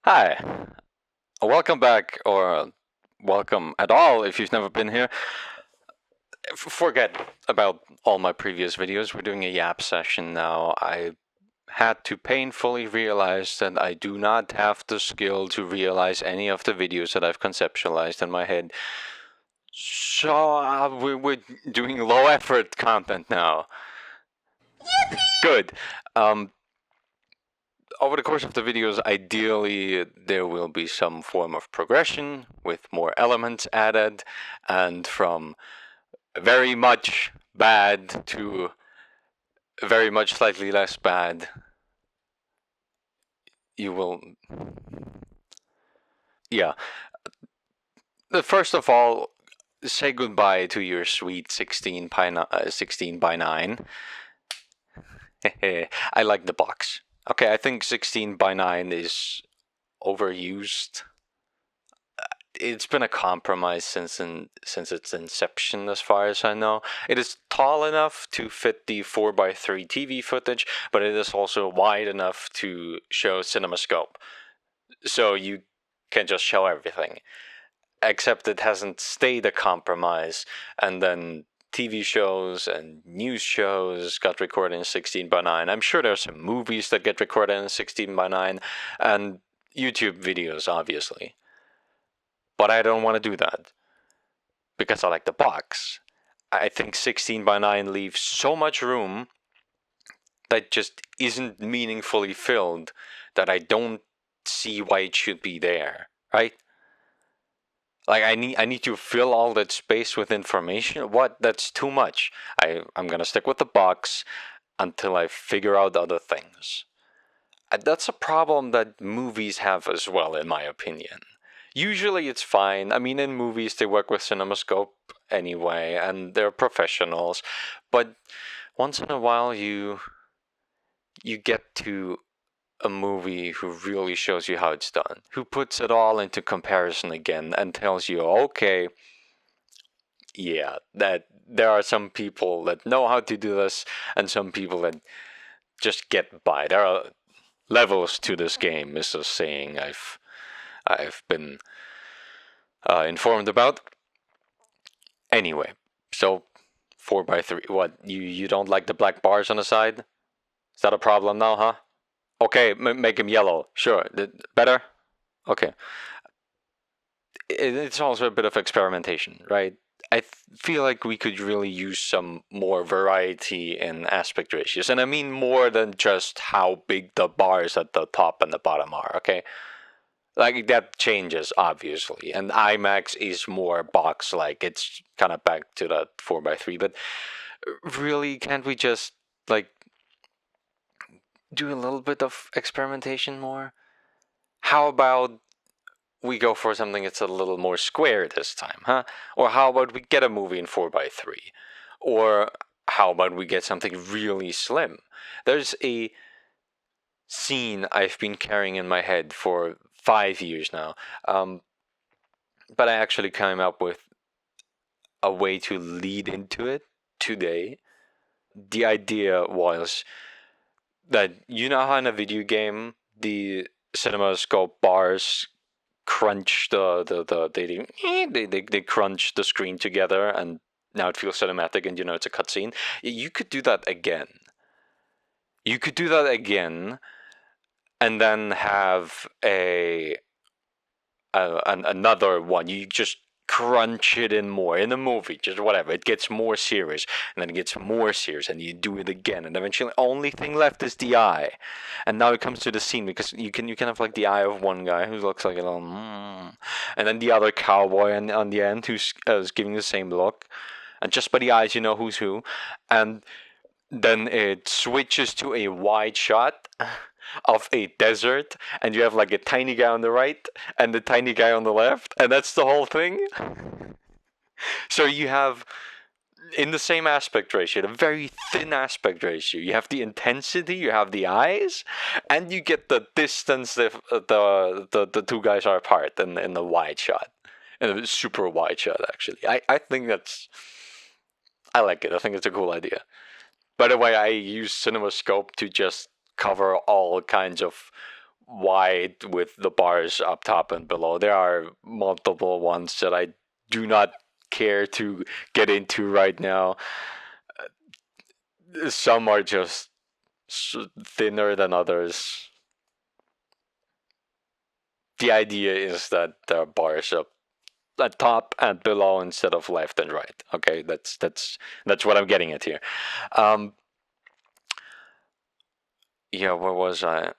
Hi, welcome back, or welcome at all if you've never been here. Forget about all my previous videos. We're doing a yap session now. I had to painfully realize that I do not have the skill to realize any of the videos that I've conceptualized in my head. So we're doing low effort content now. Good. Um, Over the course of the videos, ideally there will be some form of progression with more elements added, and from very much bad to very much slightly less bad, you will. Yeah. First of all, say goodbye to your sweet 16 by 9. I like the box. Okay, I think 16 by 9 is overused. It's been a compromise since its inception, as far as I know. It is tall enough to fit the 4:3 TV footage, but it is also wide enough to show CinemaScope. So you can just show everything. Except it hasn't stayed a compromise, and then TV shows and news shows got recorded in 16 by 9. I'm sure there's some movies that get recorded in 16 by 9, and YouTube videos, obviously. But I don't want to do that because I like the box. I think 16 by 9 leaves so much room that just isn't meaningfully filled that I don't see why it should be there, right? Like I need to fill all that space with information. What? That's too much. I'm gonna stick with the box until I figure out other things. That's a problem that movies have as well, in my opinion. Usually it's fine. I mean, in movies they work with CinemaScope anyway, and they're professionals. But once in a while, you get to a movie who really shows you how it's done, who puts it all into comparison again and tells you, okay, yeah, that there are some people that know how to do this, and some people that just get by. There are levels to this game, is a saying I've been informed about. Anyway, so 4:3. What, you don't like the black bars on the side? Is that a problem now, huh? Okay, make them yellow. Sure, better. Okay, it's also a bit of experimentation, right? I feel like we could really use some more variety in aspect ratios, and I mean more than just how big the bars at the top and the bottom are. Okay, like that changes obviously, and IMAX is more box-like. It's kind of back to that 4:3, but really, can't we just like do a little bit of experimentation more? How about we go for something that's a little more square this time, huh? Or how about we get a movie in 4:3? Or how about we get something really slim? There's a scene I've been carrying in my head for 5 years now, but I actually came up with a way to lead into it today. The idea was that you know how in a video game the CinemaScope bars crunch they crunch the screen together, and now it feels cinematic, and you know it's a cutscene. You could do that again. You could do that again, and then have another one. You just crunch it in more in the movie, just whatever. It gets more serious, and then it gets more serious, and you do it again, and eventually, only thing left is the eye. And now it comes to the scene because you can have like the eye of one guy who looks like a little, and then the other cowboy on the end who's is giving the same look, and just by the eyes you know who's who, and then it switches to a wide shot of a desert, and you have like a tiny guy on the right and the tiny guy on the left, and that's the whole thing. So you have, in the same aspect ratio, the very thin aspect ratio, you have the intensity, you have the eyes, and you get the distance if the two guys are apart in the wide shot, in a super wide shot. Actually, I think I like it. I think it's a cool idea. By the way, I use CinemaScope to just cover all kinds of wide with the bars up top and below. There are multiple ones that I do not care to get into right now. Some are just thinner than others. The idea is that there are bars up at top and below instead of left and right. Okay, that's what I'm getting at here. Um, yeah, where was I?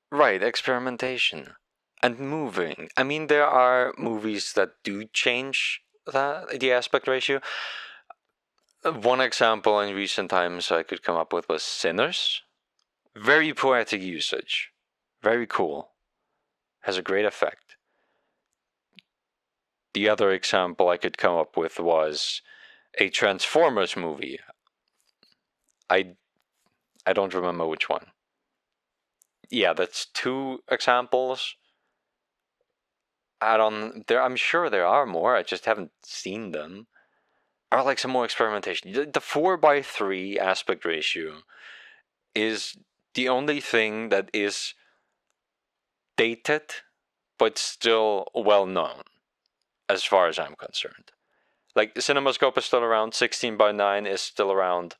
Right, experimentation and moving. I mean, there are movies that do change the aspect ratio. One example in recent times I could come up with was Sinners. Very poetic usage. Very cool. Has a great effect. The other example I could come up with was a Transformers movie. I I don't remember which one. Yeah, that's two examples. I don't there I'm sure there are more. I just haven't seen them. Or like some more experimentation. The 4:3 aspect ratio is the only thing that is dated but still well known as far as I'm concerned. Like CinemaScope is still around, 16:9 is still around.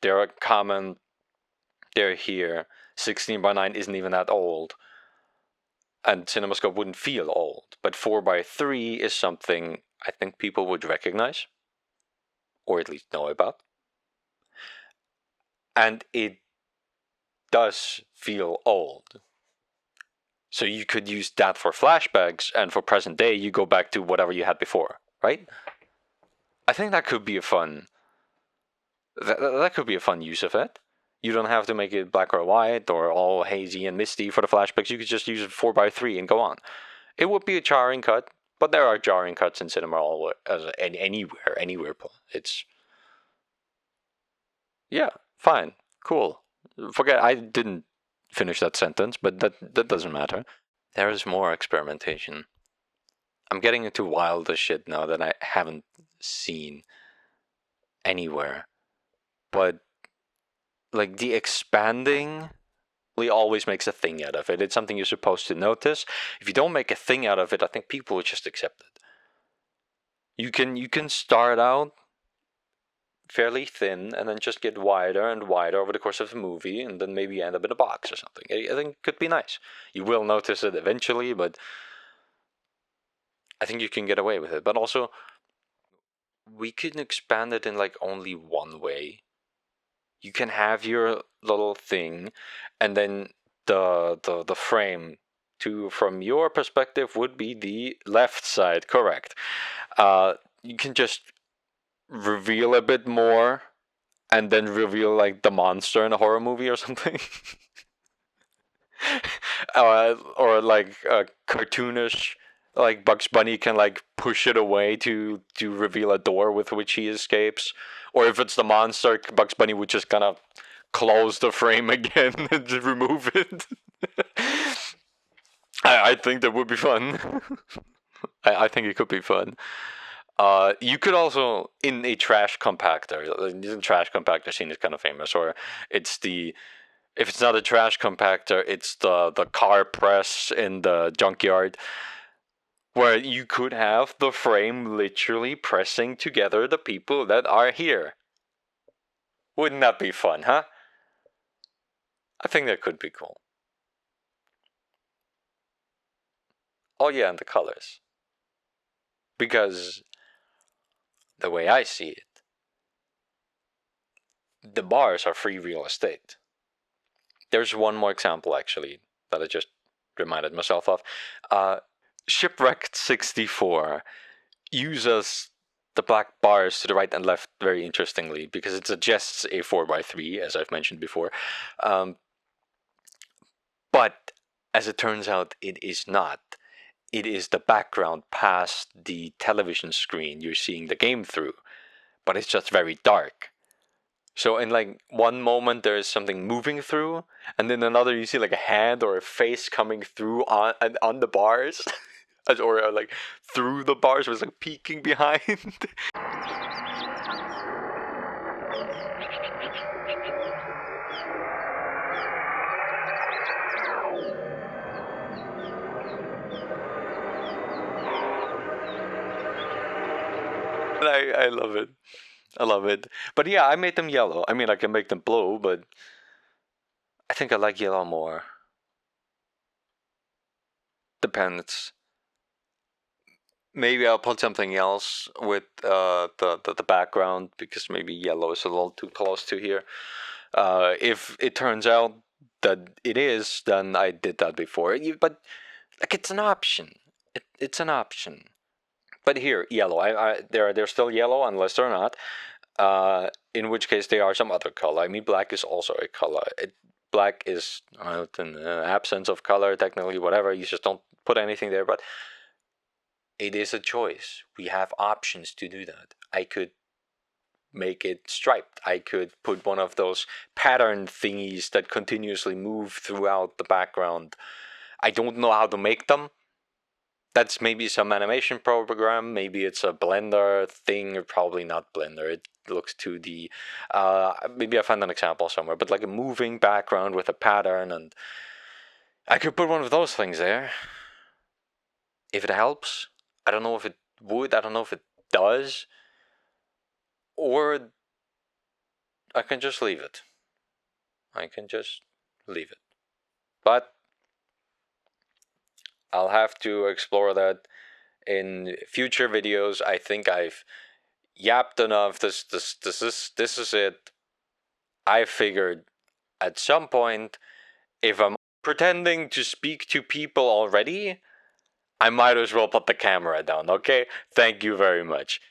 They're common, they're here. 16:9 isn't even that old. And CinemaScope wouldn't feel old. But 4:3 is something I think people would recognize, or at least know about. And it does feel old. So you could use that for flashbacks, and for present day, you go back to whatever you had before, right? I think that could be a fun. That could be a fun use of it. You don't have to make it black or white or all hazy and misty for the flashbacks. You could just use it 4:3 and go on. It would be a jarring cut, but there are jarring cuts in cinema all as anywhere. It's yeah, fine, cool. Forget I didn't finish that sentence, but that doesn't matter. There is more experimentation. I'm getting into wilder shit now that I haven't seen anywhere. But like the expanding always makes a thing out of it. It's something you're supposed to notice. If you don't make a thing out of it, I think people would just accept it. You can start out fairly thin and then just get wider and wider over the course of the movie, and then maybe end up in a box or something. I think it could be nice. You will notice it eventually, but I think you can get away with it. But also, we can expand it in like only one way. You can have your little thing, and then the frame to from your perspective would be the left side, correct? You can just reveal a bit more, and then reveal like the monster in a horror movie or something. Or like cartoonish, like Bugs Bunny can like push it away to reveal a door with which he escapes. Or if it's the monster, Bugs Bunny would just kind of close the frame again and just remove it. I think that would be fun. I think it could be fun. You could also in a trash compactor. The trash compactor scene is kind of famous, or it's the if it's not a trash compactor, it's the car press in the junkyard, where you could have the frame literally pressing together the people that are here. Wouldn't that be fun, huh? I think that could be cool. Oh yeah, and the colors. Because the way I see it, the bars are free real estate. There's one more example actually that I just reminded myself of. Shipwrecked 64 uses the black bars to the right and left very interestingly because it suggests a 4:3, as I've mentioned before. But as it turns out, it is not. It is the background past the television screen you're seeing the game through, but it's just very dark. So in like one moment there is something moving through, and then another you see like a hand or a face coming through on the bars, or like through the bars was like peeking behind. I love it. I love it. But yeah, I made them yellow. I mean, I can make them blue, but I think I like yellow more. Depends. Maybe I'll put something else with the background because maybe yellow is a little too close to here. If it turns out that it is, then I did that before. But like, it's an option. It's an option. But here, yellow. They're still yellow unless they're not. In which case they are some other color. I mean, black is also a color. Black is an absence of color, technically, whatever. You just don't put anything there, but it is a choice. We have options to do that. I could make it striped. I could put one of those pattern thingies that continuously move throughout the background. I don't know how to make them. That's maybe some animation program. Maybe it's a Blender thing, or probably not Blender. It looks 2D. Maybe I find an example somewhere. But like a moving background with a pattern, and I could put one of those things there. If it helps, I don't know if it would. I don't know if it does. Or I can just leave it. I can just leave it. But I'll have to explore that in future videos. I think I've yapped enough. This is it. I figured at some point, if I'm pretending to speak to people already, I might as well put the camera down, okay? Thank you very much.